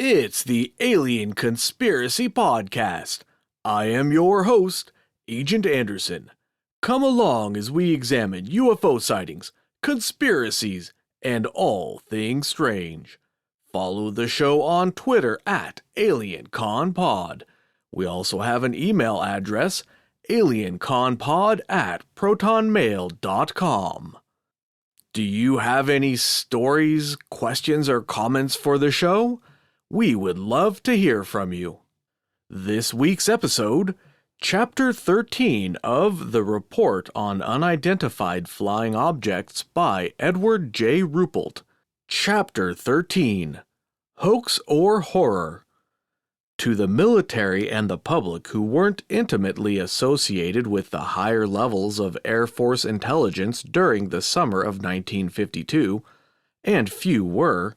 It's the Alien Conspiracy Podcast. I am your host, Agent Anderson. Come along as we examine UFO sightings, conspiracies, and all things strange. Follow the show on Twitter at AlienConPod. We also have an email address, alienconpod@protonmail.com. Do you have any stories, questions, or comments for the show? We would love to hear from you. This week's episode, Chapter 13 of The Report on Unidentified Flying Objects by Edward J. Ruppelt. Chapter 13, Hoax or Horror. To the military and the public who weren't intimately associated with the higher levels of Air Force intelligence during the summer of 1952, and few were,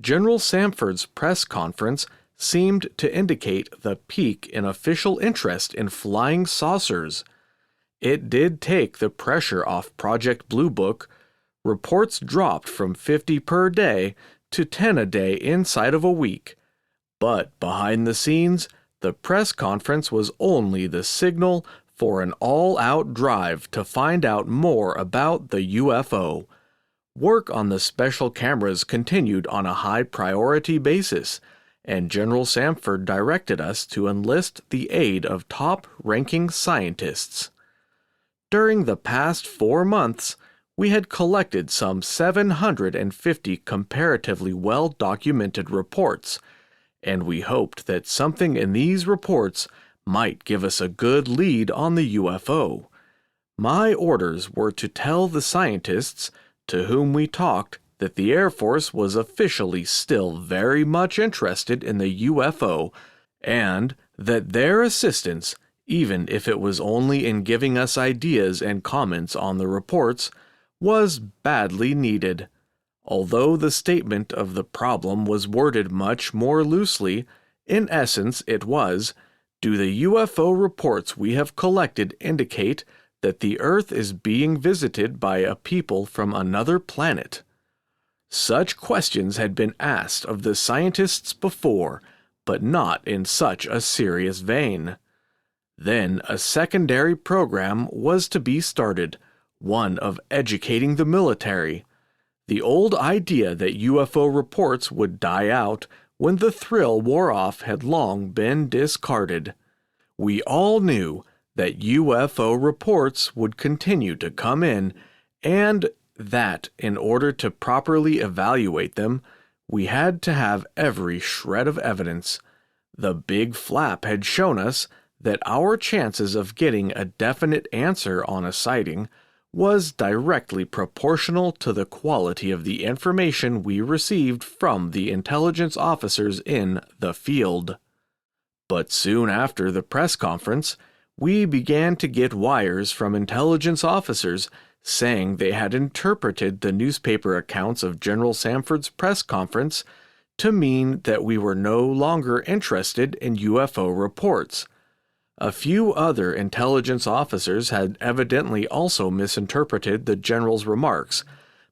General Samford's press conference seemed to indicate the peak in official interest in flying saucers. It did take the pressure off Project Blue Book. Reports dropped from 50 per day to 10 a day inside of a week. But behind the scenes, the press conference was only the signal for an all-out drive to find out more about the UFO. Work on the special cameras continued on a high-priority basis, and General Samford directed us to enlist the aid of top-ranking scientists. During the past 4 months, we had collected some 750 comparatively well-documented reports, and we hoped that something in these reports might give us a good lead on the UFO. My orders were to tell the scientists to whom we talked that the Air Force was officially still very much interested in the UFO, and that their assistance, even if it was only in giving us ideas and comments on the reports, was badly needed. Although the statement of the problem was worded much more loosely, in essence it was, do the UFO reports we have collected indicate that the Earth is being visited by a people from another planet? Such questions had been asked of the scientists before, but not in such a serious vein. Then a secondary program was to be started, one of educating the military. The old idea that UFO reports would die out when the thrill wore off had long been discarded. We all knew that UFO reports would continue to come in, and that in order to properly evaluate them, we had to have every shred of evidence. The big flap had shown us that our chances of getting a definite answer on a sighting was directly proportional to the quality of the information we received from the intelligence officers in the field. But soon after the press conference, we began to get wires from intelligence officers saying they had interpreted the newspaper accounts of General Samford's press conference to mean that we were no longer interested in UFO reports. A few other intelligence officers had evidently also misinterpreted the general's remarks,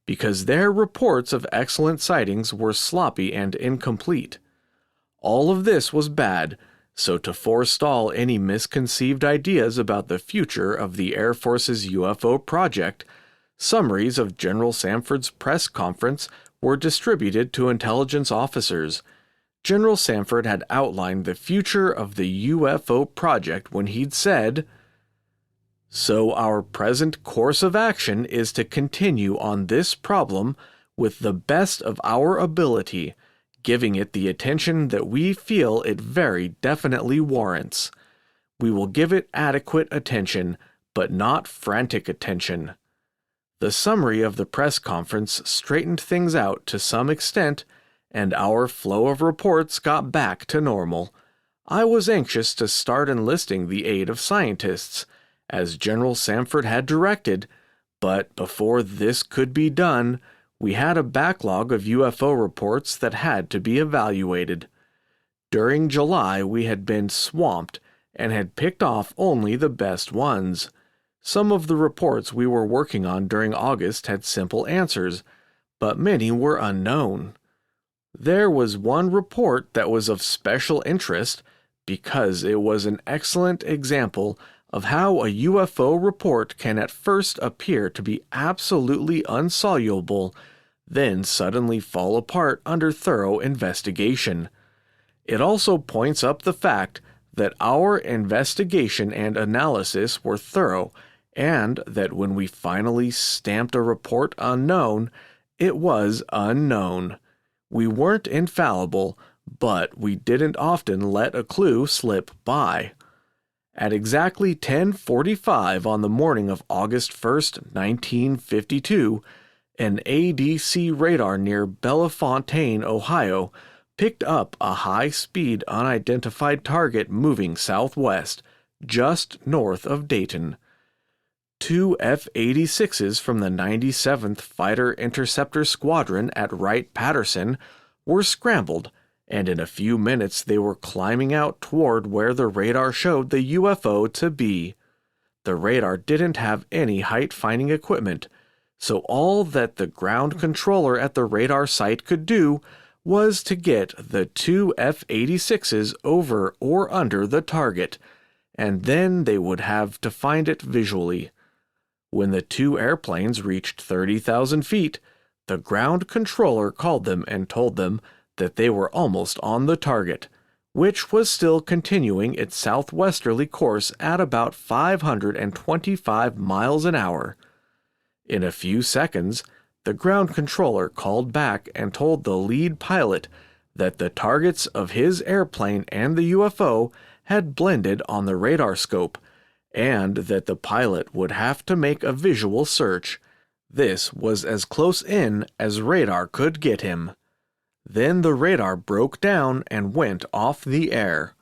because their reports of excellent sightings were sloppy and incomplete. All of this was bad, so to forestall any misconceived ideas about the future of the Air Force's UFO project, summaries of General Samford's press conference were distributed to intelligence officers. General Samford had outlined the future of the UFO project when he'd said, "So our present course of action is to continue on this problem with the best of our ability, giving it the attention that we feel it very definitely warrants. We will give it adequate attention, but not frantic attention." The summary of the press conference straightened things out to some extent, and our flow of reports got back to normal. I was anxious to start enlisting the aid of scientists, as General Samford had directed, but before this could be done, we had a backlog of UFO reports that had to be evaluated. During July, we had been swamped and had picked off only the best ones. Some of the reports we were working on during August had simple answers, but many were unknown. There was one report that was of special interest because it was an excellent example of how a UFO report can at first appear to be absolutely insoluble, then suddenly fall apart under thorough investigation. It also points up the fact that our investigation and analysis were thorough, and that when we finally stamped a report unknown, it was unknown. We weren't infallible, but we didn't often let a clue slip by. At exactly 10:45 on the morning of August 1st, 1952, an ADC radar near Bellefontaine, Ohio, picked up a high-speed unidentified target moving southwest, just north of Dayton. Two F-86s from the 97th Fighter Interceptor Squadron at Wright-Patterson were scrambled, and in a few minutes they were climbing out toward where the radar showed the UFO to be. The radar didn't have any height-finding equipment, so all that the ground controller at the radar site could do was to get the two F-86s over or under the target, and then they would have to find it visually. When the two airplanes reached 30,000 feet, the ground controller called them and told them that they were almost on the target, which was still continuing its southwesterly course at about 525 miles an hour. In a few seconds, the ground controller called back and told the lead pilot that the targets of his airplane and the UFO had blended on the radar scope, and that the pilot would have to make a visual search. This was as close in as radar could get him. Then the radar broke down and went off the air.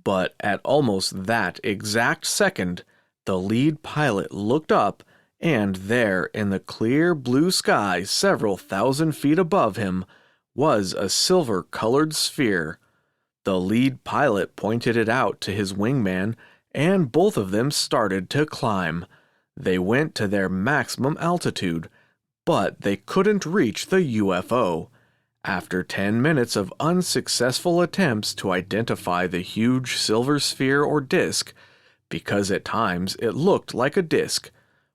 But at almost that exact second, the lead pilot looked up, and there in the clear blue sky several thousand feet above him was a silver-colored sphere. The lead pilot pointed it out to his wingman, and both of them started to climb. They went to their maximum altitude, but they couldn't reach the UFO. After 10 minutes of unsuccessful attempts to identify the huge silver sphere or disk, because at times it looked like a disk,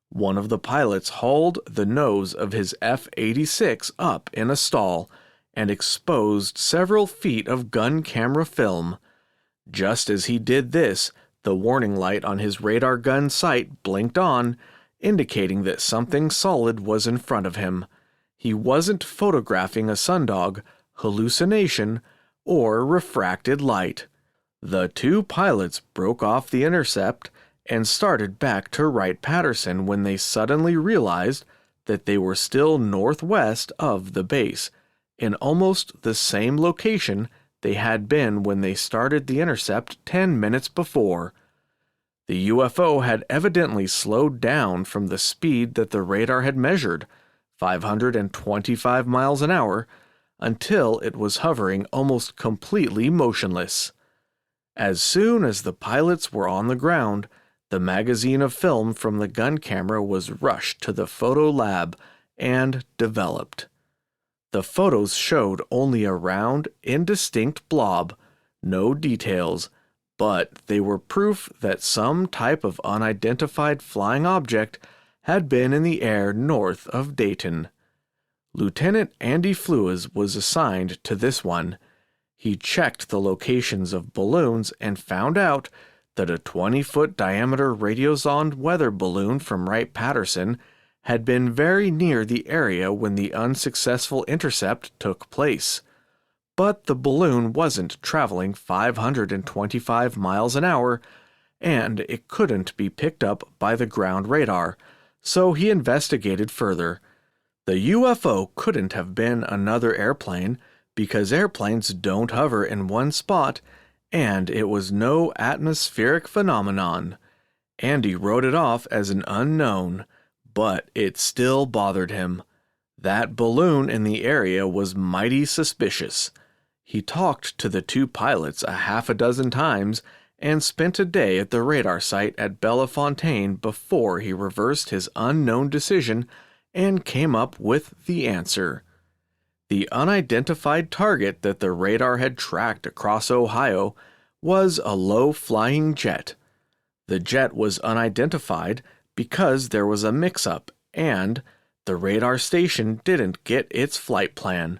one of the pilots hauled the nose of his F-86 up in a stall and exposed several feet of gun camera film. Just as he did this, the warning light on his radar gun sight blinked on, indicating that something solid was in front of him. He wasn't photographing a sundog, hallucination, or refracted light. The two pilots broke off the intercept and started back to Wright-Patterson when they suddenly realized that they were still northwest of the base, in almost the same location they had been when they started the intercept 10 minutes before. The UFO had evidently slowed down from the speed that the radar had measured, 525 miles an hour, until it was hovering almost completely motionless. As soon as the pilots were on the ground, the magazine of film from the gun camera was rushed to the photo lab and developed. The photos showed only a round, indistinct blob, no details, but they were proof that some type of unidentified flying object had been in the air north of Dayton. Lieutenant Andy Flues was assigned to this one. He checked the locations of balloons and found out that a 20-foot diameter radiosonde weather balloon from Wright-Patterson had been very near the area when the unsuccessful intercept took place. But the balloon wasn't traveling 525 miles an hour, and it couldn't be picked up by the ground radar, so he investigated further. The UFO couldn't have been another airplane because airplanes don't hover in one spot, and it was no atmospheric phenomenon. Andy wrote it off as an unknown, but it still bothered him. That balloon in the area was mighty suspicious. He talked to the two pilots a half a dozen times and spent a day at the radar site at Bellefontaine before he reversed his unknown decision and came up with the answer. The unidentified target that the radar had tracked across Ohio was a low-flying jet. The jet was unidentified because there was a mix-up and the radar station didn't get its flight plan.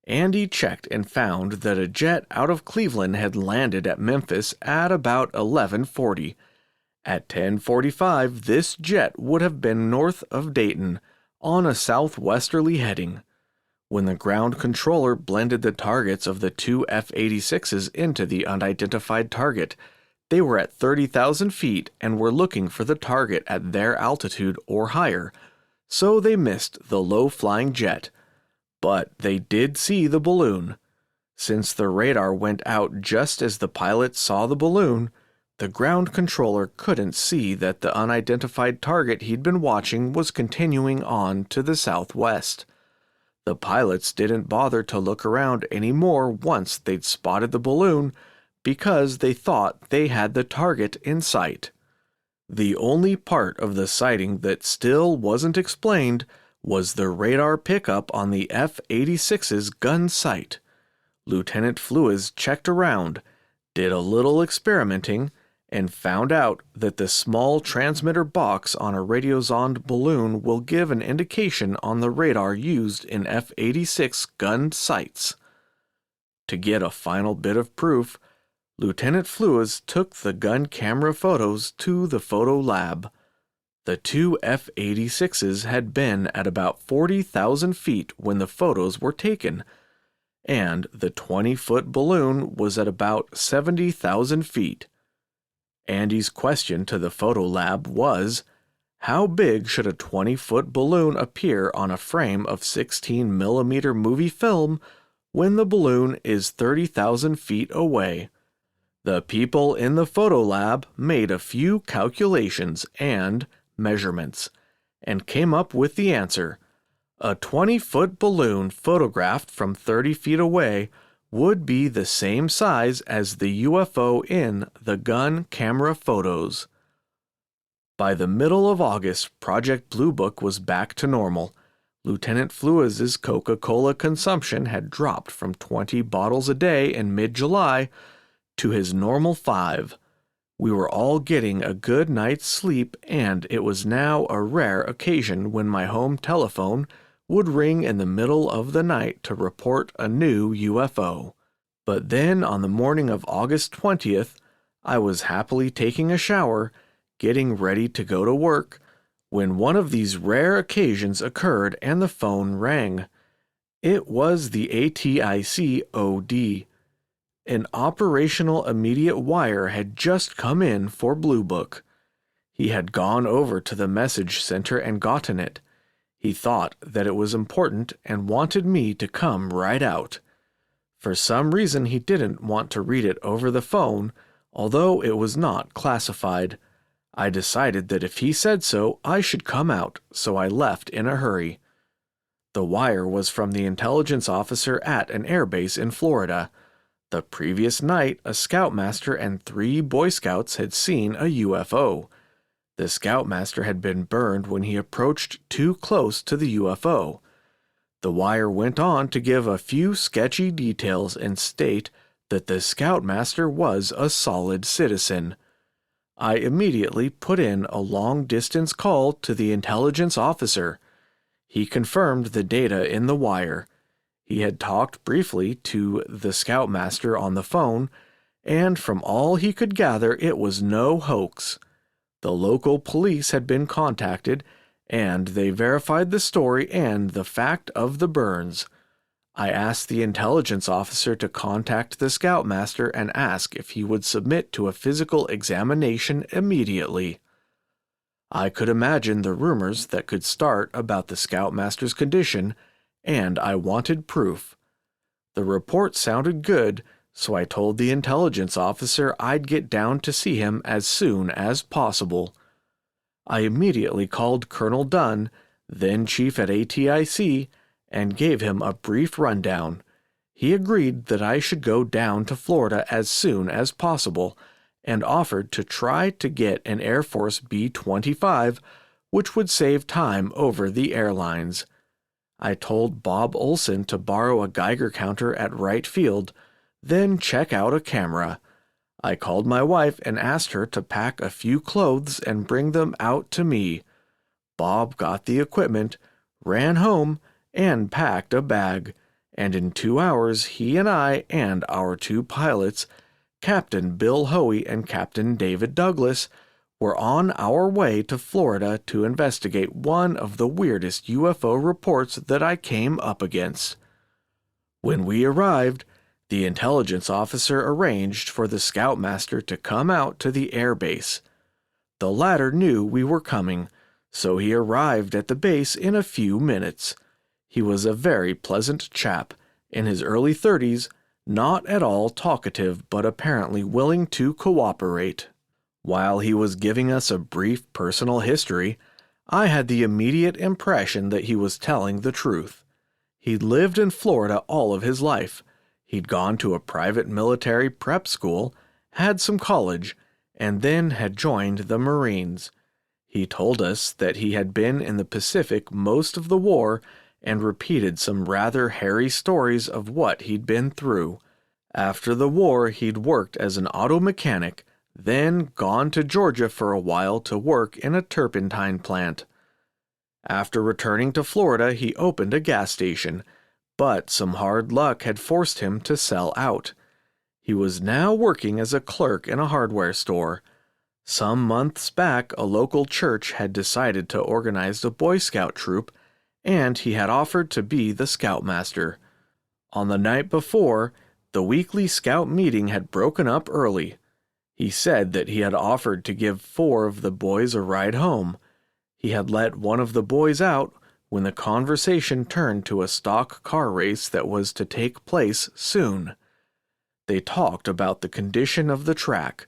Andy checked and found that a jet out of Cleveland had landed at Memphis at about 11:40. At 10:45, this jet would have been north of Dayton on a southwesterly heading. When the ground controller blended the targets of the two F-86s into the unidentified target, they were at 30,000 feet and were looking for the target at their altitude or higher, so they missed the low-flying jet. But they did see the balloon. Since the radar went out just as the pilots saw the balloon, the ground controller couldn't see that the unidentified target he'd been watching was continuing on to the southwest. The pilots didn't bother to look around anymore once they'd spotted the balloon because they thought they had the target in sight. The only part of the sighting that still wasn't explained was the radar pickup on the F-86's gun sight. Lieutenant Flues checked around, did a little experimenting, and found out that the small transmitter box on a radiosonde balloon will give an indication on the radar used in F-86 gun sights. To get a final bit of proof, Lieutenant Flues took the gun camera photos to the photo lab. The two F-86s had been at about 40,000 feet when the photos were taken, and the 20-foot balloon was at about 70,000 feet. Andy's question to the photo lab was, how big should a 20-foot balloon appear on a frame of 16mm movie film when the balloon is 30,000 feet away? The people in the photo lab made a few calculations and measurements, and came up with the answer. A 20-foot balloon photographed from 30 feet away would be the same size as the UFO in the gun camera photos. By the middle of August, Project Blue Book was back to normal. Lieutenant Flues's Coca-Cola consumption had dropped from 20 bottles a day in mid-July to his normal 5. We were all getting a good night's sleep, and it was now a rare occasion when my home telephone would ring in the middle of the night to report a new UFO. But then on the morning of August 20th, I was happily taking a shower, getting ready to go to work, when one of these rare occasions occurred and the phone rang. It was the ATIC OD. An operational immediate wire had just come in for Blue Book. He had gone over to the message center and gotten it. He thought that it was important and wanted me to come right out. For some reason he didn't want to read it over the phone, although it was not classified. I decided that if he said so, I should come out, so I left in a hurry. The wire was from the intelligence officer at an airbase in Florida. The previous night, a scoutmaster and 3 Boy Scouts had seen a UFO. The scoutmaster had been burned when he approached too close to the UFO. The wire went on to give a few sketchy details and state that the scoutmaster was a solid citizen. I immediately put in a long-distance call to the intelligence officer. He confirmed the data in the wire. He had talked briefly to the scoutmaster on the phone, and from all he could gather it was no hoax. The local police had been contacted, and they verified the story and the fact of the burns. I asked the intelligence officer to contact the scoutmaster and ask if he would submit to a physical examination immediately. I could imagine the rumors that could start about the scoutmaster's condition, and I wanted proof. The report sounded good, so I told the intelligence officer I'd get down to see him as soon as possible. I immediately called Colonel Dunn, then chief at ATIC, and gave him a brief rundown. He agreed that I should go down to Florida as soon as possible, and offered to try to get an Air Force B-25, which would save time over the airlines. I told Bob Olson to borrow a Geiger counter at right field, then check out a camera. I called my wife and asked her to pack a few clothes and bring them out to me. Bob got the equipment, ran home, and packed a bag, and in 2 hours he and I and our 2 pilots, Captain Bill Hoey and Captain David Douglas, were on our way to Florida to investigate one of the weirdest UFO reports that I came up against. When we arrived, the intelligence officer arranged for the scoutmaster to come out to the air base. The latter knew we were coming, so he arrived at the base in a few minutes. He was a very pleasant chap, in his early 30s, not at all talkative but apparently willing to cooperate. While he was giving us a brief personal history, I had the immediate impression that he was telling the truth. He'd lived in Florida all of his life. He'd gone to a private military prep school, had some college, and then had joined the Marines. He told us that he had been in the Pacific most of the war and repeated some rather hairy stories of what he'd been through. After the war, he'd worked as an auto mechanic, then gone to Georgia for a while to work in a turpentine plant. After returning to Florida, he opened a gas station, but some hard luck had forced him to sell out. He was now working as a clerk in a hardware store. Some months back, a local church had decided to organize a Boy Scout troop, and he had offered to be the scoutmaster. On the night before, the weekly scout meeting had broken up early. He said that he had offered to give 4 of the boys a ride home. He had let one of the boys out when the conversation turned to a stock car race that was to take place soon. They talked about the condition of the track.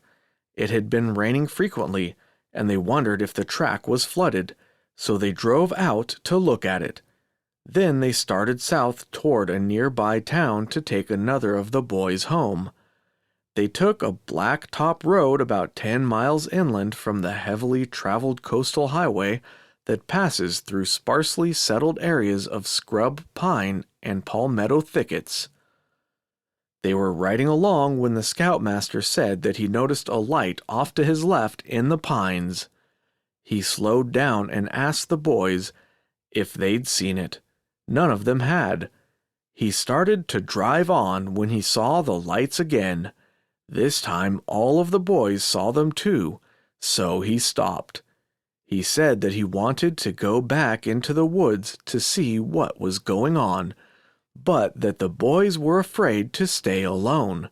It had been raining frequently, and they wondered if the track was flooded, so they drove out to look at it. Then they started south toward a nearby town to take another of the boys home. They took a blacktop road about 10 miles inland from the heavily traveled coastal highway that passes through sparsely settled areas of scrub pine and palmetto thickets. They were riding along when the scoutmaster said that he noticed a light off to his left in the pines. He slowed down and asked the boys if they'd seen it. None of them had. He started to drive on when he saw the lights again. This time all of the boys saw them too, so he stopped. He said that he wanted to go back into the woods to see what was going on, but that the boys were afraid to stay alone.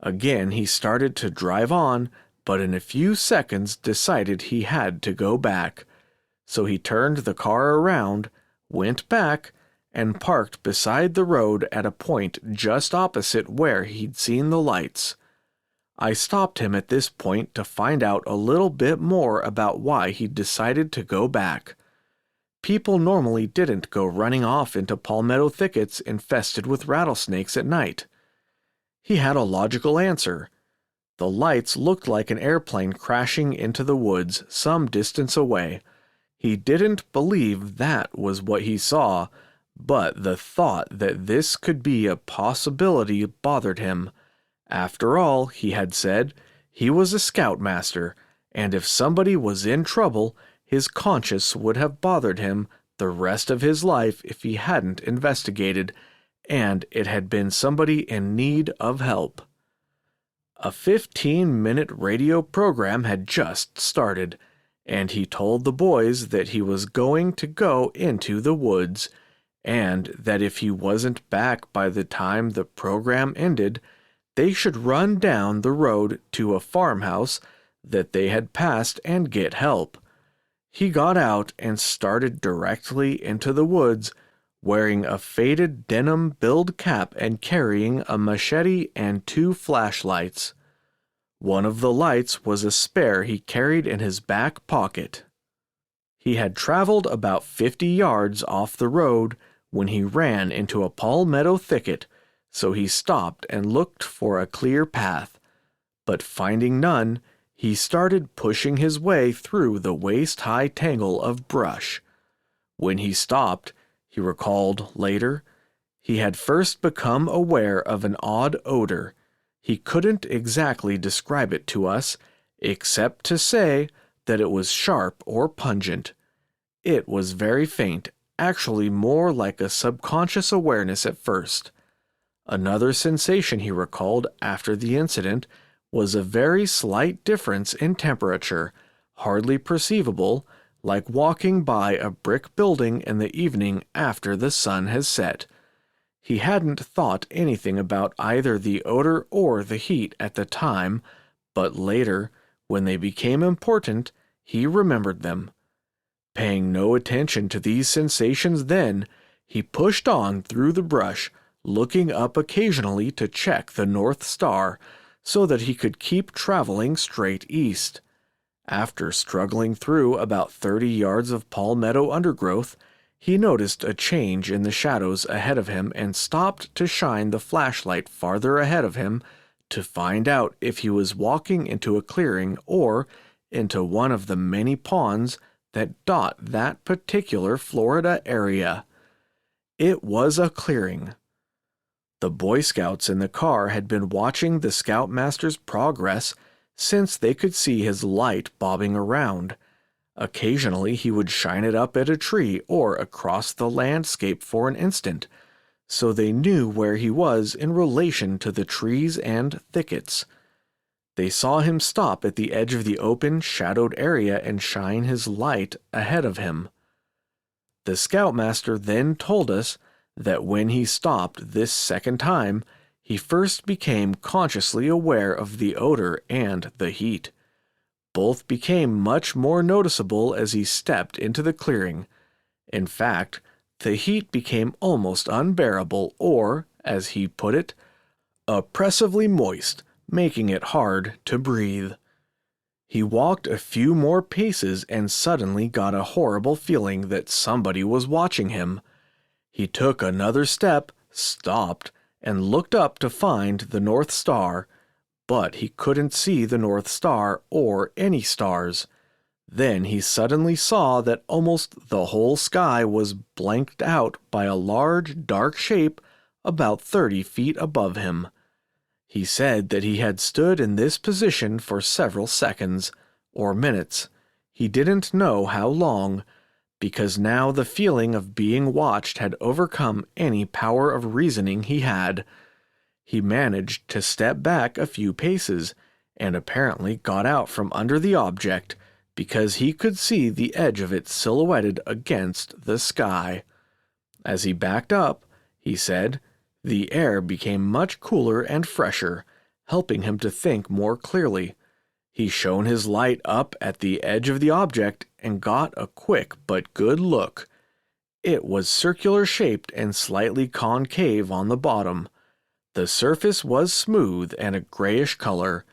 Again he started to drive on, but in a few seconds decided he had to go back. So he turned the car around, went back, and parked beside the road at a point just opposite where he'd seen the lights. I stopped him at this point to find out a little bit more about why he'd decided to go back. People normally didn't go running off into palmetto thickets infested with rattlesnakes at night. He had a logical answer. The lights looked like an airplane crashing into the woods some distance away. He didn't believe that was what he saw, but the thought that this could be a possibility bothered him. After all, he had said, he was a scoutmaster, and if somebody was in trouble, his conscience would have bothered him the rest of his life if he hadn't investigated, and it had been somebody in need of help. A 15-minute radio program had just started, and he told the boys that he was going to go into the woods, and that if he wasn't back by the time the program ended, they should run down the road to a farmhouse that they had passed and get help. He got out and started directly into the woods, wearing a faded denim billed cap and carrying a machete and 2 flashlights. One of the lights was a spare he carried in his back pocket. He had traveled about 50 yards off the road when he ran into a palmetto thicket, so he stopped and looked for a clear path, but finding none, he started pushing his way through the waist-high tangle of brush. When he stopped, he he recalled later. He had first become aware of an odd odor. He couldn't exactly describe it to us, except to say that it was sharp or pungent. It was very faint, actually more like a subconscious awareness at first. Another sensation he recalled after the incident was a very slight difference in temperature, hardly perceivable, like walking by a brick building in the evening after the sun has set. He hadn't thought anything about either the odor or the heat at the time, but later, when they became important, he remembered them. Paying no attention to these sensations then, he pushed on through the brush, looking up occasionally to check the North Star, so that he could keep traveling straight east. After struggling through about 30 yards of palmetto undergrowth, he noticed a change in the shadows ahead of him and stopped to shine the flashlight farther ahead of him to find out if he was walking into a clearing or into one of the many ponds that dot that particular Florida area. It was a clearing. The Boy Scouts in the car had been watching the Scoutmaster's progress since they could see his light bobbing around. Occasionally he would shine it up at a tree or across the landscape for an instant, so they knew where he was in relation to the trees and thickets. They saw him stop at the edge of the open, shadowed area and shine his light ahead of him. The Scoutmaster then told us that when he stopped this second time, he first became consciously aware of the odor and the heat. Both became much more noticeable as he stepped into the clearing. In fact, the heat became almost unbearable or, as he put it, oppressively moist, making it hard to breathe. He walked a few more paces and suddenly got a horrible feeling that somebody was watching him. He took another step, stopped, and looked up to find the North Star, but he couldn't see the North Star or any stars. Then he suddenly saw that almost the whole sky was blanked out by a large, dark shape about 30 feet above him. He said that he had stood in this position for several seconds, or minutes. He didn't know how long, because now the feeling of being watched had overcome any power of reasoning he had. He managed to step back a few paces, and apparently got out from under the object, because he could see the edge of it silhouetted against the sky. As he backed up, he said, the air became much cooler and fresher, helping him to think more clearly. He shone his light up at the edge of the object and got a quick but good look. It was circular-shaped and slightly concave on the bottom. The surface was smooth and a grayish color.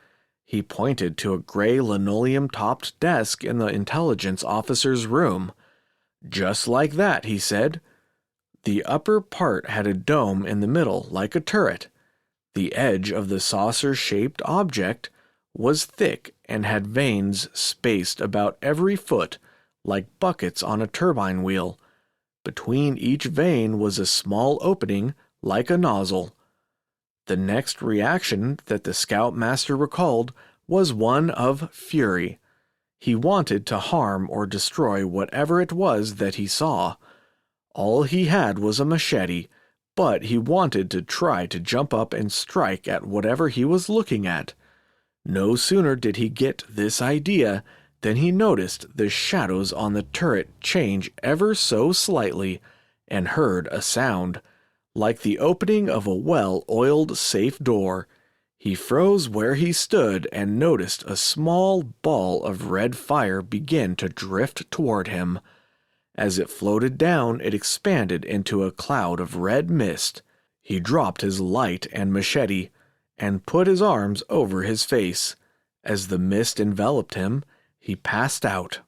He pointed to a gray linoleum-topped desk in the intelligence officer's room. Just like that, he said. The upper part had a dome in the middle, like a turret. The edge of the saucer-shaped object was thick and had vanes spaced about every foot, like buckets on a turbine wheel. Between each vane was a small opening, like a nozzle. The next reaction that the Scoutmaster recalled was one of fury. He wanted to harm or destroy whatever it was that he saw. All he had was a machete, but he wanted to try to jump up and strike at whatever he was looking at. No sooner did he get this idea than he noticed the shadows on the turret change ever so slightly and heard a sound, like the opening of a well-oiled safe door. He froze where he stood and noticed a small ball of red fire begin to drift toward him. As it floated down, it expanded into a cloud of red mist. He dropped his light and machete and put his arms over his face. As the mist enveloped him, he passed out.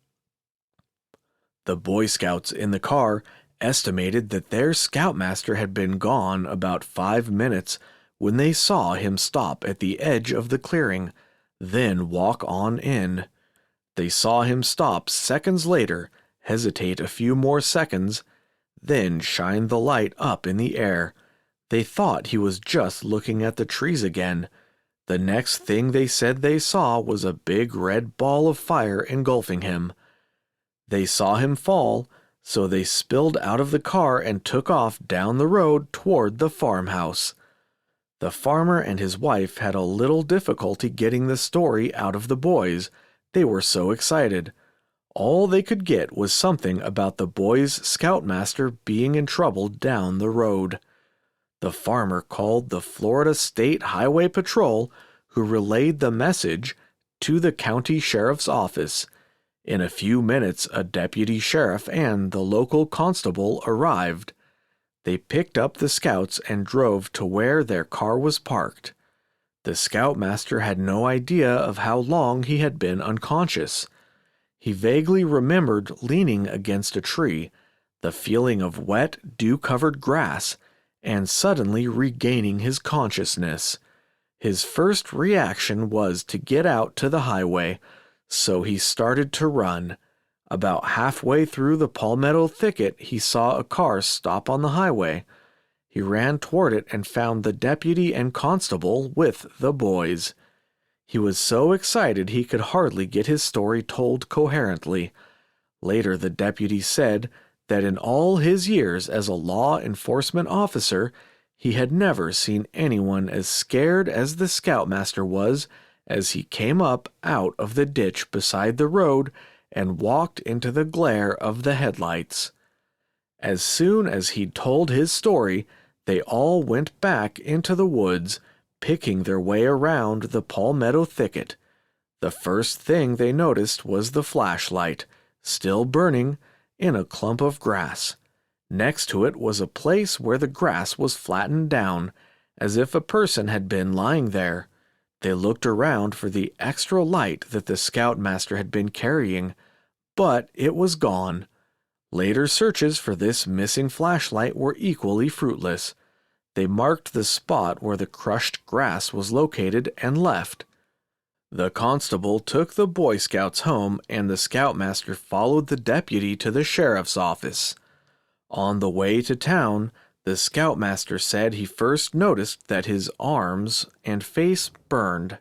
The Boy Scouts in the car estimated that their Scoutmaster had been gone about 5 minutes when they saw him stop at the edge of the clearing, then walk on in. They saw him stop seconds later, hesitate a few more seconds, then shined the light up in the air. They thought he was just looking at the trees again. The next thing they said they saw was a big red ball of fire engulfing him. They saw him fall, so they spilled out of the car and took off down the road toward the farmhouse. The farmer and his wife had a little difficulty getting the story out of the boys. They were so excited. All they could get was something about the boys' scoutmaster being in trouble down the road. The farmer called the Florida State Highway Patrol, who relayed the message to the county sheriff's office. In a few minutes, a deputy sheriff and the local constable arrived. They picked up the scouts and drove to where their car was parked. The scoutmaster had no idea of how long he had been unconscious. He vaguely remembered leaning against a tree, the feeling of wet, dew-covered grass, and suddenly regaining his consciousness. His first reaction was to get out to the highway, so he started to run. About halfway through the palmetto thicket, he saw a car stop on the highway. He ran toward it and found the deputy and constable with the boys. He was so excited he could hardly get his story told coherently. Later, the deputy said that in all his years as a law enforcement officer, he had never seen anyone as scared as the scoutmaster was as he came up out of the ditch beside the road and walked into the glare of the headlights. As soon as he'd told his story, they all went back into the woods, picking their way around the palmetto thicket. The first thing they noticed was the flashlight, still burning, in a clump of grass. Next to it was a place where the grass was flattened down, as if a person had been lying there. They looked around for the extra light that the scoutmaster had been carrying, but it was gone. Later searches for this missing flashlight were equally fruitless. They marked the spot where the crushed grass was located and left. The constable took the Boy Scouts home, and the scoutmaster followed the deputy to the sheriff's office. On the way to town, the scoutmaster said he first noticed that his arms and face burned.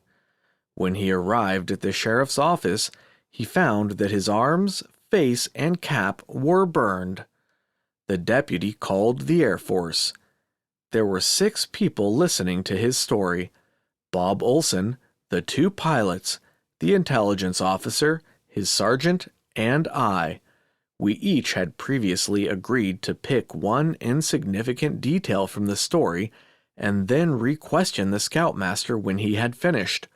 When he arrived at the sheriff's office, he found that his arms, face, and cap were burned. The deputy called the Air Force. There were 6 people listening to his story: Bob Olson, the 2 pilots, the intelligence officer, his sergeant, and I. We each had previously agreed to pick one insignificant detail from the story and then re-question the scoutmaster when he had finished.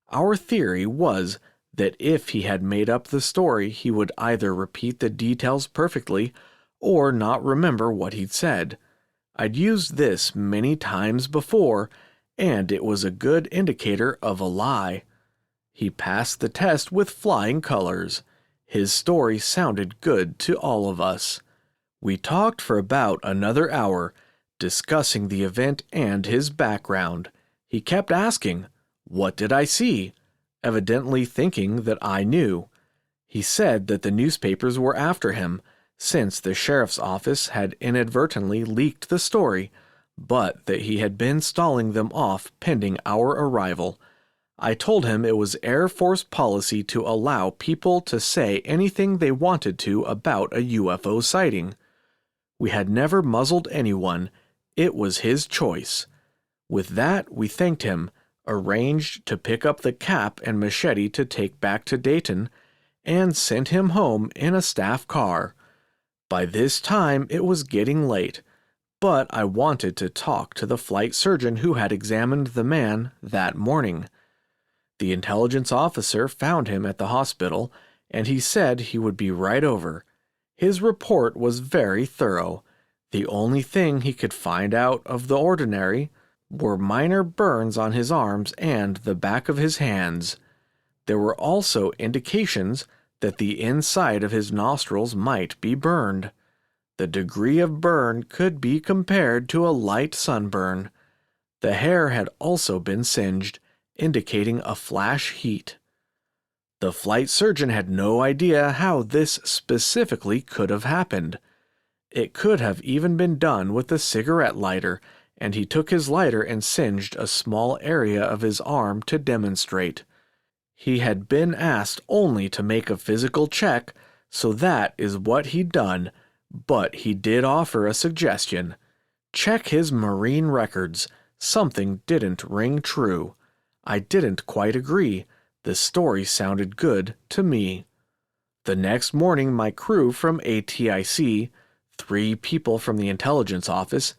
Our theory was that if he had made up the story, he would either repeat the details perfectly or not remember what he'd said. I'd used this many times before, and it was a good indicator of a lie. He passed the test with flying colors. His story sounded good to all of us. We talked for about another hour, discussing the event and his background. He kept asking, "What did I see?" evidently thinking that I knew. He said that the newspapers were after him, since the sheriff's office had inadvertently leaked the story, but that he had been stalling them off pending our arrival. I told him it was Air Force policy to allow people to say anything they wanted to about a UFO sighting. We had never muzzled anyone. It was his choice. With that, we thanked him, arranged to pick up the cap and machete to take back to Dayton, and sent him home in a staff car. By this time, it was getting late, but I wanted to talk to the flight surgeon who had examined the man that morning. The intelligence officer found him at the hospital, and he said he would be right over. His report was very thorough. The only thing he could find out of the ordinary were minor burns on his arms and the back of his hands. There were also indications that the inside of his nostrils might be burned. The degree of burn could be compared to a light sunburn. The hair had also been singed, indicating a flash heat. The flight surgeon had no idea how this specifically could have happened. It could have even been done with a cigarette lighter, and he took his lighter and singed a small area of his arm to demonstrate. He had been asked only to make a physical check, so that is what he'd done, but he did offer a suggestion. Check his marine records. Something didn't ring true. I didn't quite agree. The story sounded good to me. The next morning, my crew from ATIC, 3 people from the intelligence office,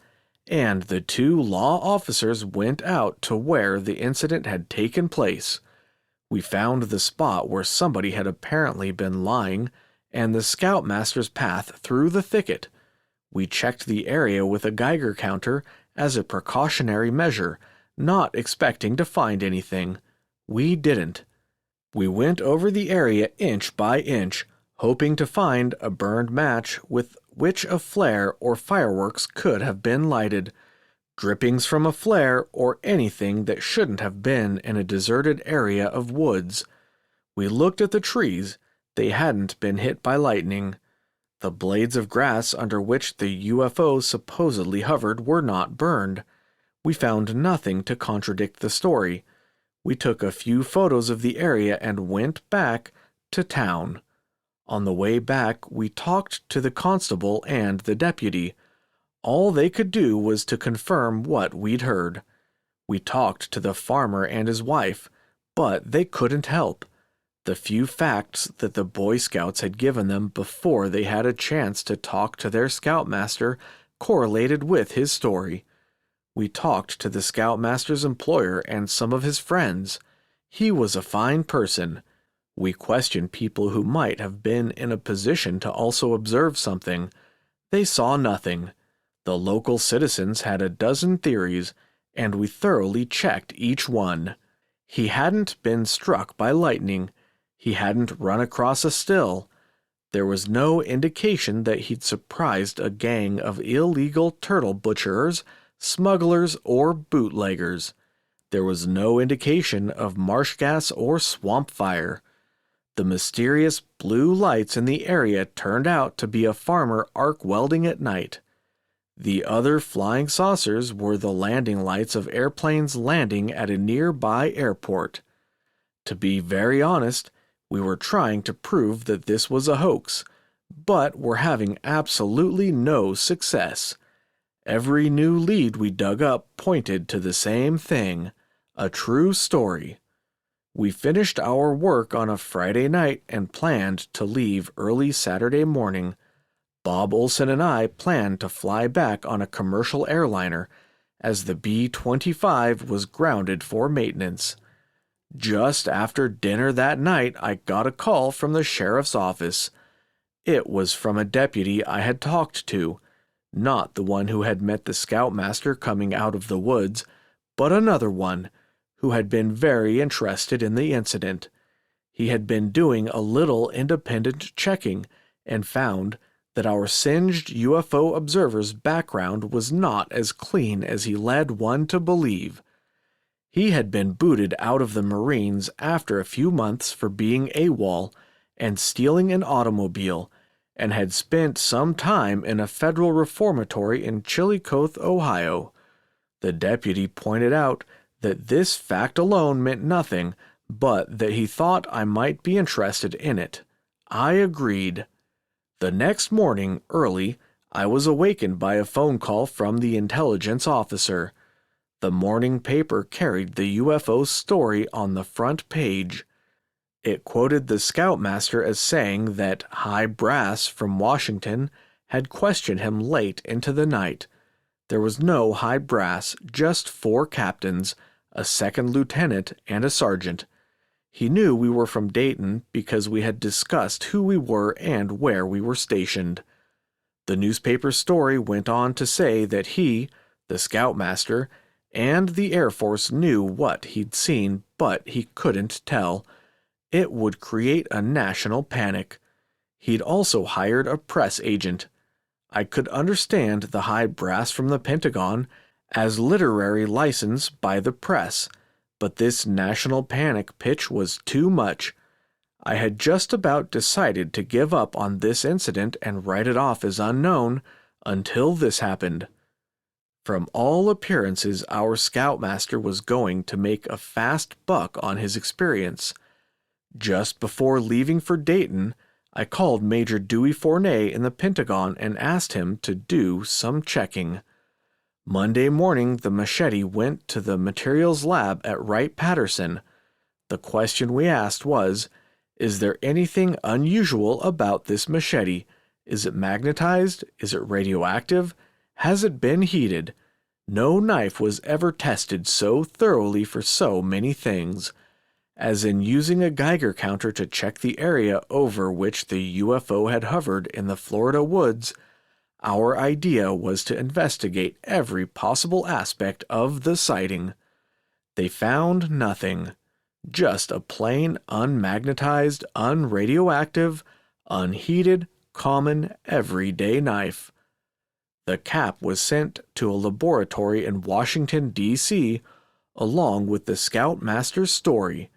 and the 2 law officers went out to where the incident had taken place. We found the spot where somebody had apparently been lying, and the scoutmaster's path through the thicket. We checked the area with a Geiger counter as a precautionary measure, not expecting to find anything. We didn't. We went over the area inch by inch, hoping to find a burned match with which a flare or fireworks could have been lighted, drippings from a flare, or anything that shouldn't have been in a deserted area of woods. We looked at the trees. They hadn't been hit by lightning. The blades of grass under which the UFO supposedly hovered were not burned. We found nothing to contradict the story. We took a few photos of the area and went back to town. On the way back, we talked to the constable and the deputy. All they could do was to confirm what we'd heard. We talked to the farmer and his wife, but they couldn't help. The few facts that the Boy Scouts had given them before they had a chance to talk to their scoutmaster correlated with his story. We talked to the scoutmaster's employer and some of his friends. He was a fine person. We questioned people who might have been in a position to also observe something. They saw nothing. The local citizens had a dozen theories, and we thoroughly checked each one. He hadn't been struck by lightning. He hadn't run across a still. There was no indication that he'd surprised a gang of illegal turtle butcherers, smugglers, or bootleggers. There was no indication of marsh gas or swamp fire. The mysterious blue lights in the area turned out to be a farmer arc welding at night. The other flying saucers were the landing lights of airplanes landing at a nearby airport. To be very honest, we were trying to prove that this was a hoax, but were having absolutely no success. Every new lead we dug up pointed to the same thing, a true story. We finished our work on a Friday night and planned to leave early Saturday morning. Bob Olson and I planned to fly back on a commercial airliner, as the B-25 was grounded for maintenance. Just after dinner that night, I got a call from the sheriff's office. It was from a deputy I had talked to, not the one who had met the scoutmaster coming out of the woods, but another one, who had been very interested in the incident. He had been doing a little independent checking and found that our singed UFO observer's background was not as clean as he led one to believe. He had been booted out of the Marines after a few months for being AWOL and stealing an automobile, and had spent some time in a federal reformatory in Chillicothe, Ohio. The deputy pointed out that this fact alone meant nothing, but that he thought I might be interested in it. I agreed. The next morning, early, I was awakened by a phone call from the intelligence officer. The morning paper carried the UFO story on the front page. It quoted the scoutmaster as saying that High Brass from Washington had questioned him late into the night. There was no High Brass, just 4 captains, a second lieutenant, and a sergeant. He knew we were from Dayton because we had discussed who we were and where we were stationed. The newspaper story went on to say that he, the scoutmaster, and the Air Force knew what he'd seen, but he couldn't tell. It would create a national panic. He'd also hired a press agent. I could understand the High Brass from the Pentagon as literary license by the press, but this national panic pitch was too much. I had just about decided to give up on this incident and write it off as unknown until this happened. From all appearances, our scoutmaster was going to make a fast buck on his experience. Just before leaving for Dayton, I called Major Dewey Fournay in the Pentagon and asked him to do some checking. Monday morning, the machete went to the materials lab at Wright-Patterson. The question we asked was, is there anything unusual about this machete? Is it magnetized? Is it radioactive? Has it been heated? No knife was ever tested so thoroughly for so many things, as in using a Geiger counter to check the area over which the UFO had hovered in the Florida woods. Our idea was to investigate every possible aspect of the sighting. They found nothing, just a plain, unmagnetized, unradioactive, unheated, common, everyday knife. The cap was sent to a laboratory in Washington, D.C., along with the Scoutmaster's story.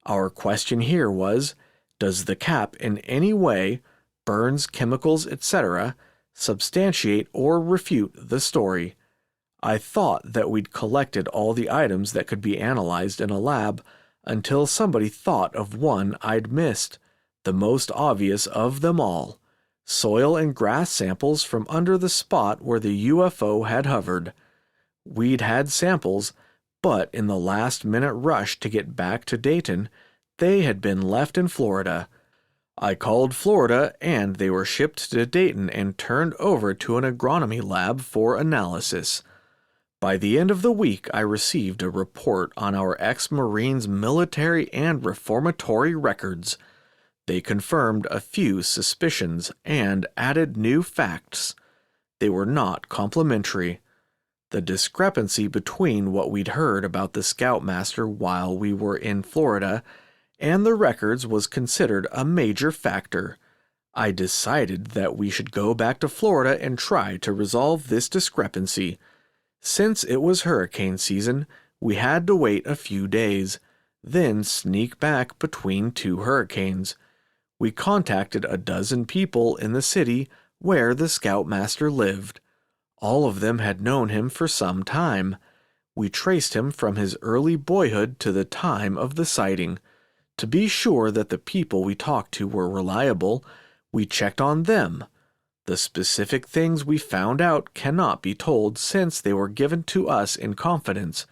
Our question here was, does the cap in any way, burns, chemicals, etc., substantiate or refute the story? I thought that we'd collected all the items that could be analyzed in a lab until somebody thought of one I'd missed, the most obvious of them all. Soil and grass samples from under the spot where the UFO had hovered. We'd had samples, but in the last-minute rush to get back to Dayton, they had been left in Florida. I called Florida, and they were shipped to Dayton and turned over to an agronomy lab for analysis. By the end of the week, I received a report on our ex-Marines' military and reformatory records. They confirmed a few suspicions and added new facts. They were not complimentary. The discrepancy between what we'd heard about the Scoutmaster while we were in Florida and the records was considered a major factor. I decided that we should go back to Florida and try to resolve this discrepancy. Since it was hurricane season, we had to wait a few days, then sneak back between two hurricanes. We contacted a dozen people in the city where the Scoutmaster lived. All of them had known him for some time. We traced him from his early boyhood to the time of the sighting. To be sure that the people we talked to were reliable, we checked on them. The specific things we found out cannot be told since they were given to us in confidence,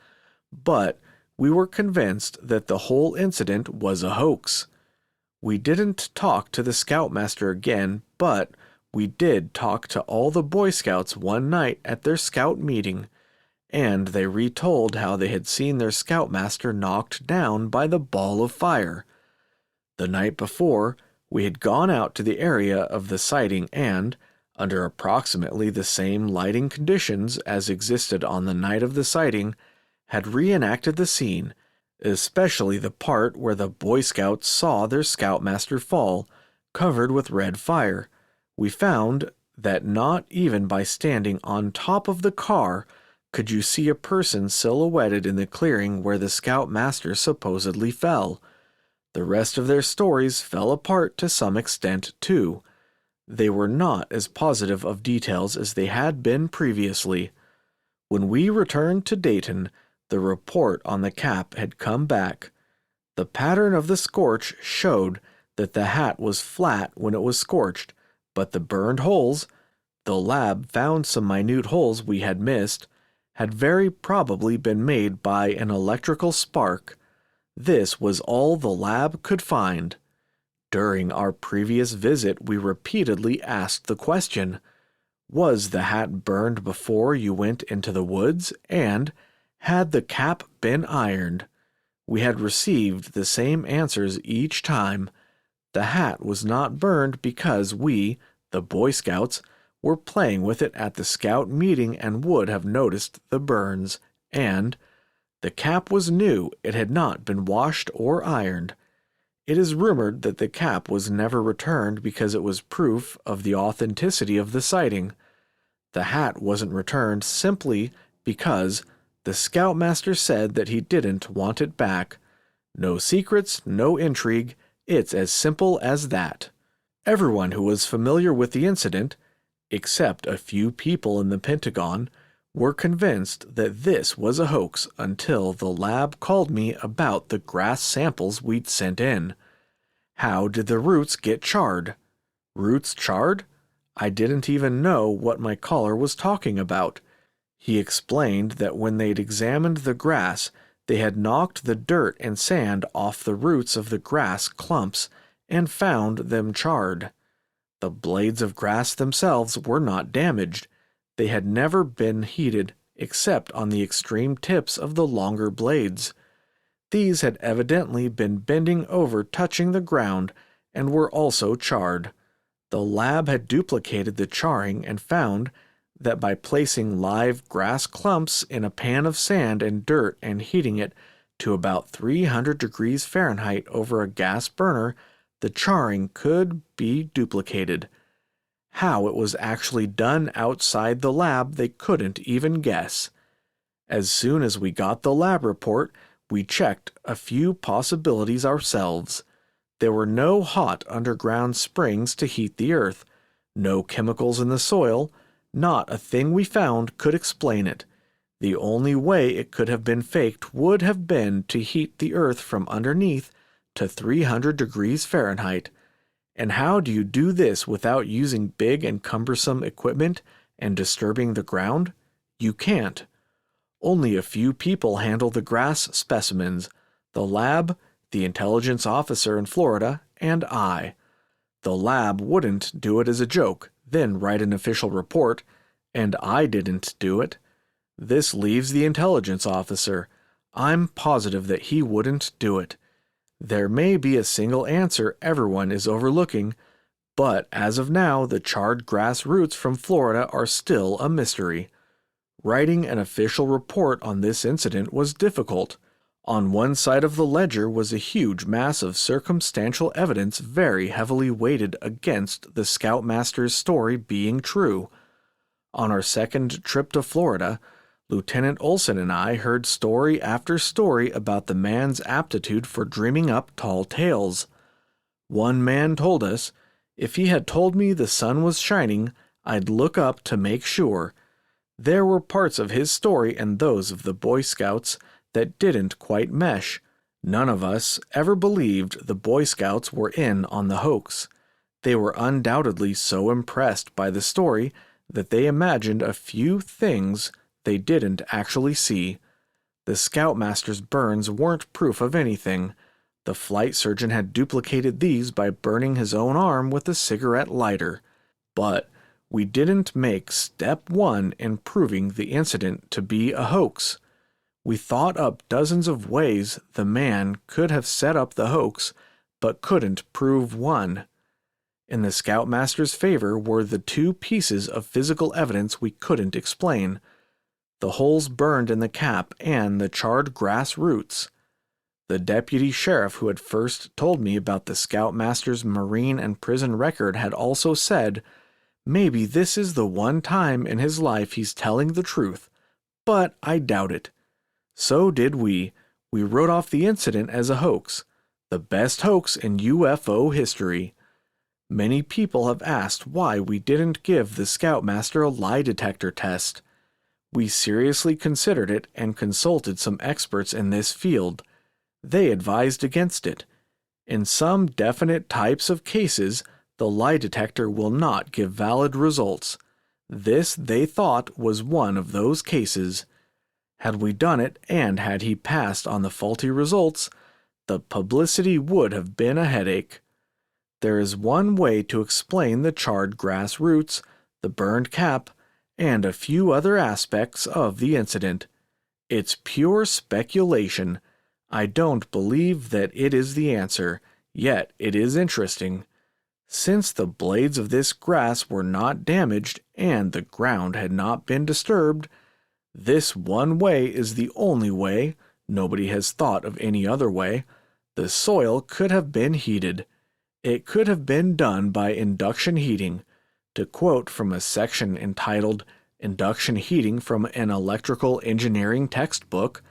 but we were convinced that the whole incident was a hoax. We didn't talk to the Scoutmaster again, but we did talk to all the Boy Scouts one night at their scout meeting, and they retold how they had seen their Scoutmaster knocked down by the ball of fire. The night before, we had gone out to the area of the sighting and, under approximately the same lighting conditions as existed on the night of the sighting, had reenacted the scene, especially the part where the Boy Scouts saw their Scoutmaster fall, covered with red fire. We found that not even by standing on top of the car could you see a person silhouetted in the clearing where the Scoutmaster supposedly fell. The rest of their stories fell apart to some extent, too. They were not as positive of details as they had been previously. When we returned to Dayton, the report on the cap had come back. The pattern of the scorch showed that the hat was flat when it was scorched, but the burned holes, the lab found some minute holes we had missed, had very probably been made by an electrical spark. This was all the lab could find. During our previous visit, we repeatedly asked the question, was the hat burned before you went into the woods, and had the cap been ironed? We had received the same answers each time. The hat was not burned because we, the Boy Scouts, were playing with it at the scout meeting and would have noticed the burns, and the cap was new, it had not been washed or ironed. It is rumored that the cap was never returned because it was proof of the authenticity of the sighting. The hat wasn't returned simply because the Scoutmaster said that he didn't want it back. No secrets, no intrigue, it's as simple as that. Everyone who was familiar with the incident, except a few people in the Pentagon were convinced that this was a hoax until the lab called me about the grass samples we'd sent in. How did the roots get charred? Roots charred? I didn't even know what my caller was talking about. He explained that when they'd examined the grass, they had knocked the dirt and sand off the roots of the grass clumps and found them charred. The blades of grass themselves were not damaged. They had never been heated except on the extreme tips of the longer blades. These had evidently been bending over, touching the ground, and were also charred. The lab had duplicated the charring and found that by placing live grass clumps in a pan of sand and dirt and heating it to about 300 degrees Fahrenheit over a gas burner, the charring could be duplicated. How it was actually done outside the lab they couldn't even guess. As soon as we got the lab report, we checked a few possibilities ourselves. There were no hot underground springs to heat the earth, no chemicals in the soil. Not a thing we found could explain it. The only way it could have been faked would have been to heat the earth from underneath to 300 degrees Fahrenheit. And how do you do this without using big and cumbersome equipment and disturbing the ground? You can't. Only a few people handle the grass specimens: the lab, the intelligence officer in Florida, and I. The lab wouldn't do it as a joke, then write an official report, and I didn't do it. This leaves the intelligence officer. I'm positive that he wouldn't do it. There may be a single answer everyone is overlooking, but as of now, the charred grass roots from Florida are still a mystery. Writing an official report on this incident was difficult. On one side of the ledger was a huge mass of circumstantial evidence very heavily weighted against the Scoutmaster's story being true. On our second trip to Florida, Lieutenant Olson and I heard story after story about the man's aptitude for dreaming up tall tales. One man told us, "If he had told me the sun was shining, I'd look up to make sure." There were parts of his story and those of the Boy Scouts that didn't quite mesh. None of us ever believed the Boy Scouts were in on the hoax. They were undoubtedly so impressed by the story that they imagined a few things they didn't actually see. The Scoutmaster's burns weren't proof of anything. The flight surgeon had duplicated these by burning his own arm with a cigarette lighter. But we didn't make step one in proving the incident to be a hoax. We thought up dozens of ways the man could have set up the hoax, but couldn't prove one. In the Scoutmaster's favor were the two pieces of physical evidence we couldn't explain: the holes burned in the cap and the charred grass roots. The deputy sheriff who had first told me about the Scoutmaster's Marine and prison record had also said, maybe this is the one time in his life he's telling the truth, but I doubt it. So did we. We wrote off the incident as a hoax, the best hoax in UFO history. Many people have asked why we didn't give the Scoutmaster a lie detector test. We seriously considered it and consulted some experts in this field. They advised against it. In some definite types of cases, the lie detector will not give valid results. This, they thought, was one of those cases. Had we done it and had he passed on the faulty results, the publicity would have been a headache. There is one way to explain the charred grass roots, the burned cap, and a few other aspects of the incident. It's pure speculation. I don't believe that it is the answer, yet it is interesting. Since the blades of this grass were not damaged and the ground had not been disturbed, this one way is the only way. Nobody has thought of any other way. The soil could have been heated. It could have been done by induction heating. To quote from a section entitled Induction Heating from an Electrical Engineering Textbook,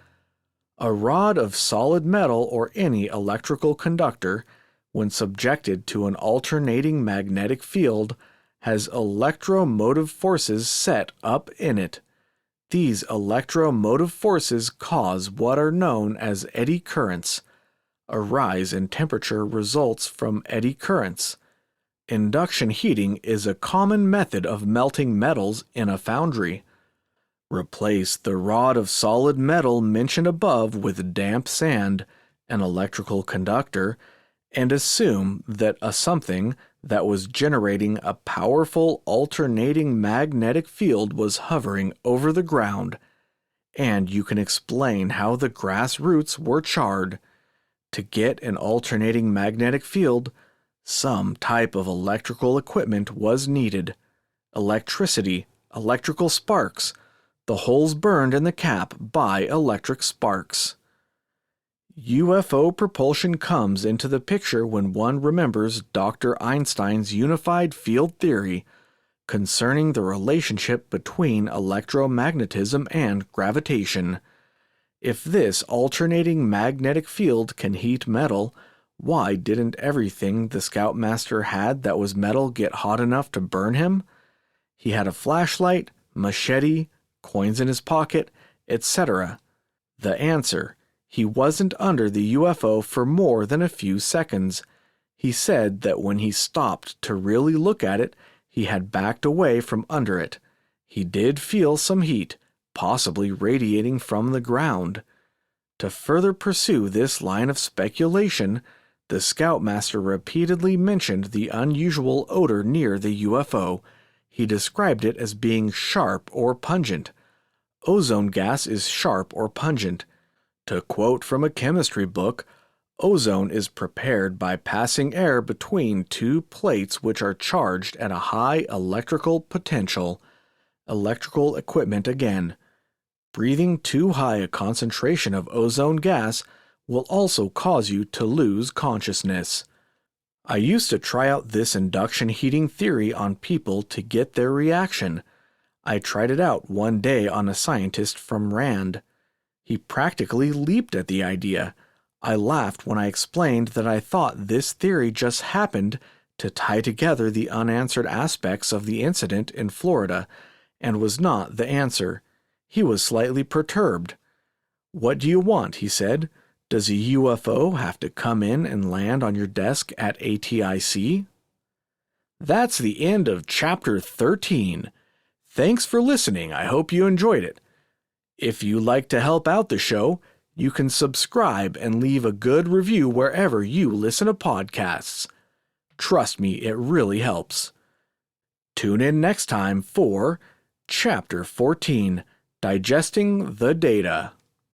a rod of solid metal or any electrical conductor, when subjected to an alternating magnetic field, has electromotive forces set up in it. These electromotive forces cause what are known as eddy currents. A rise in temperature results from eddy currents. Induction heating is a common method of melting metals in a foundry. Replace the rod of solid metal mentioned above with damp sand, an electrical conductor, and assume that a something that was generating a powerful alternating magnetic field was hovering over the ground, and you can explain how the grass roots were charred. To get an alternating magnetic field, some type of electrical equipment was needed. Electricity, electrical sparks, the holes burned in the cap by electric sparks. UFO propulsion comes into the picture when one remembers Dr. Einstein's unified field theory concerning the relationship between electromagnetism and gravitation. If this alternating magnetic field can heat metal, why didn't everything the Scoutmaster had that was metal get hot enough to burn him? He had a flashlight, machete, coins in his pocket, etc. The answer: he wasn't under the UFO for more than a few seconds. He said that when he stopped to really look at it, he had backed away from under it. He did feel some heat, possibly radiating from the ground. To further pursue this line of speculation, the Scoutmaster repeatedly mentioned the unusual odor near the UFO. He described it as being sharp or pungent. Ozone gas is sharp or pungent. To quote from a chemistry book, ozone is prepared by passing air between two plates which are charged at a high electrical potential. Electrical equipment again. Breathing too high a concentration of ozone gas will also cause you to lose consciousness. I used to try out this induction heating theory on people to get their reaction. I tried it out one day on a scientist from RAND. He practically leaped at the idea. I laughed when I explained that I thought this theory just happened to tie together the unanswered aspects of the incident in Florida, and was not the answer. He was slightly perturbed. "What do you want?" he said. "Does a UFO have to come in and land on your desk at ATIC?" That's the end of Chapter 13. Thanks for listening. I hope you enjoyed it. If you'd like to help out the show, you can subscribe and leave a good review wherever you listen to podcasts. Trust me, it really helps. Tune in next time for Chapter 14, Digesting the Data.